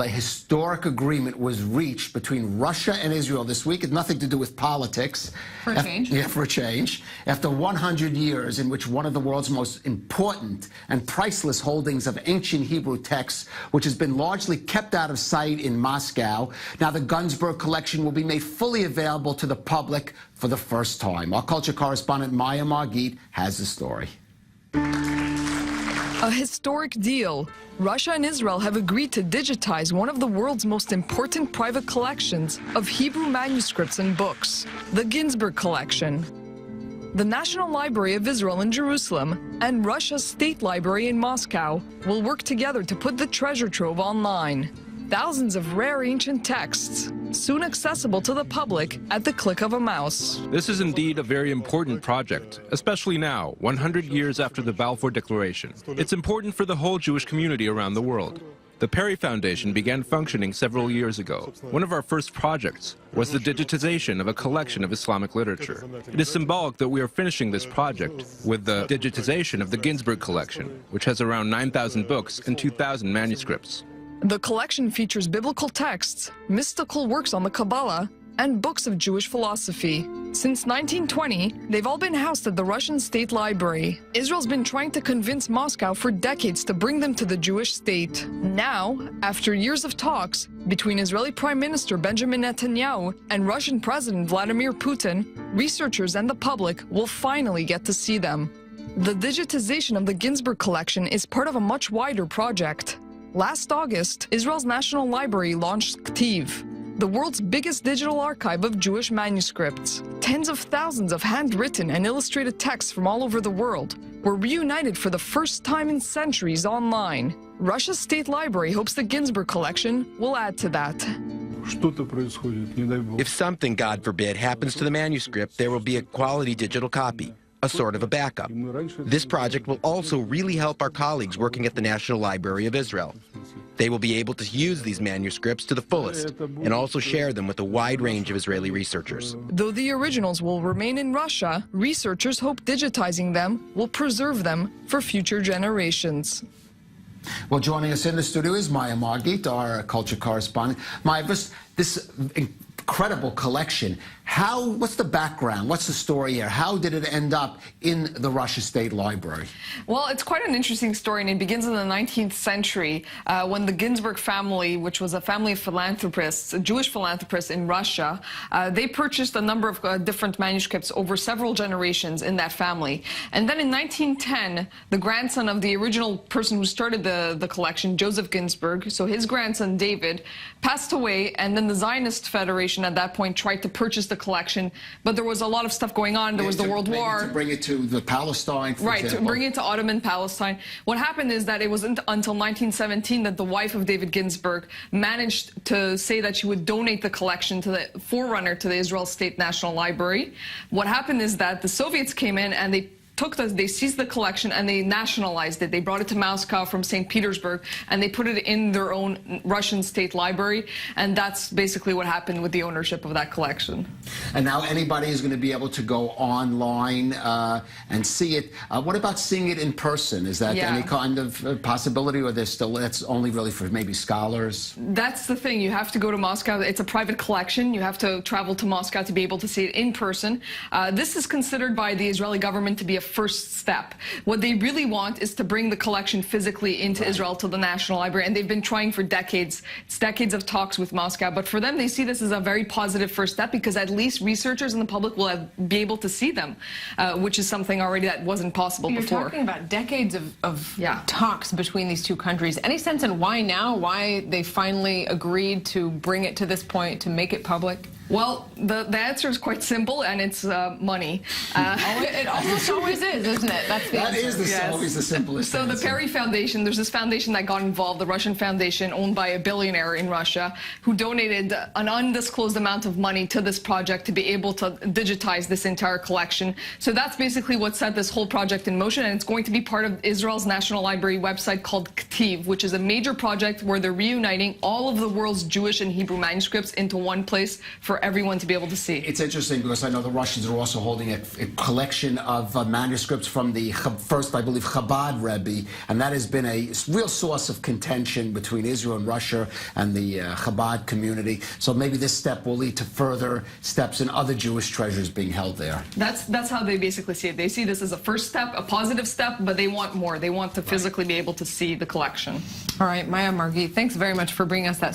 A historic agreement was reached between Russia and Israel this week. It's nothing to do with politics. For a change. Yeah, for a change. After 100 years in which one of the world's most important and priceless holdings of ancient Hebrew texts, which has been largely kept out of sight in Moscow, now the Gunzburg Collection will be made fully available to the public for the first time. Our culture correspondent Maya Margit has the story. A historic deal. Russia and Israel have agreed to digitize one of the world's most important private collections of Hebrew manuscripts and books, the Gunzburg Collection. The National Library of Israel in Jerusalem and Russia's State Library in Moscow will work together to put the treasure trove online. Thousands of rare ancient texts, soon accessible to the public at the click of a mouse. This is indeed a very important project, especially now, 100 years after the Balfour Declaration. It's important for the whole Jewish community around the world. The Perry Foundation began functioning several years ago. One of our first projects was the digitization of a collection of Islamic literature. It is symbolic that we are finishing this project with the digitization of the Gunzburg Collection, which has around 9,000 books and 2,000 manuscripts. The collection features biblical texts, mystical works on the Kabbalah, and books of Jewish philosophy. Since 1920, they've all been housed at the Russian State Library. Israel's been trying to convince Moscow for decades to bring them to the Jewish state. Now, after years of talks between Israeli Prime Minister Benjamin Netanyahu and Russian President Vladimir Putin, researchers and the public will finally get to see them. The digitization of the Gunzburg Collection is part of a much wider project. Last August, Israel's National Library launched Ktiv, the world's biggest digital archive of Jewish manuscripts. Tens of thousands of handwritten and illustrated texts from all over the world were reunited for the first time in centuries online. Russia's State Library hopes the Gunzburg Collection will add to that. If something, God forbid, happens to the manuscript, there will be a quality digital copy, a sort of a backup. This project will also really help our colleagues working at the National Library of Israel. They will be able to use these manuscripts to the fullest and also share them with a wide range of Israeli researchers. Though the originals will remain in Russia, researchers hope digitizing them will preserve them for future generations. Well, joining us in the studio is Maya Margit, our culture correspondent. Maya, this incredible collection, what's the background? What's the story here? How did it end up in the Russia State Library? Well, it's quite an interesting story, and it begins in the 19th century when the Gunzburg family, which was a family of philanthropists, Jewish philanthropists in Russia, they purchased a number of different manuscripts over several generations in that family. And then in 1910, the grandson of the original person who started the collection, Joseph Gunzburg, so his grandson David, passed away, and then the Zionist Federation at that point tried to purchase the collection, but there was a lot of stuff going on. There was the World War. To bring it to the Palestine, for right, example. to bring it to Ottoman Palestine. What happened is that it wasn't until 1917 that the wife of David Gunzburg managed to say that she would donate the collection to the forerunner to the Israel State National Library. What happened is that the Soviets came in and they seized the collection and they nationalized it. They brought it to Moscow from St. Petersburg and they put it in their own Russian State Library, and that's basically what happened with the ownership of that collection. And now anybody is going to be able to go online and see it. What about seeing it in person? Is that any kind of possibility, or that's only really for maybe scholars? That's the thing. You have to go to Moscow. It's a private collection. You have to travel to Moscow to be able to see it in person. This is considered by the Israeli government to be a first step. What they really want is to bring the collection physically into Israel to the National Library, and they've been trying for decades. It's decades of talks with Moscow, but for them, they see this as a very positive first step because at least researchers and the public will be able to see them, which is something already that wasn't possible before. You're talking about decades of talks between these two countries. Any sense in why now? Why they finally agreed to bring it to this point, to make it public? Well, the answer is quite simple, and it's money. It always is, isn't it? That's the answer. Always the simplest So answer. the Perry Foundation, there's this foundation that got involved, the Russian foundation owned by a billionaire in Russia, who donated an undisclosed amount of money to this project to be able to digitize this entire collection. So that's basically what set this whole project in motion, and it's going to be part of Israel's National Library website called Ktiv, which is a major project where they're reuniting all of the world's Jewish and Hebrew manuscripts into one place for for everyone to be able to see. It's interesting because I know the Russians are also holding a collection of manuscripts from the first, I believe, Chabad Rebbe, and that has been a real source of contention between Israel and Russia and the Chabad community. So maybe this step will lead to further steps in other Jewish treasures being held there. That's how they basically see it. They see this as a first step, a positive step, but they want more. They want to physically be able to see the collection. All right, Maya Margit, thanks very much for bringing us that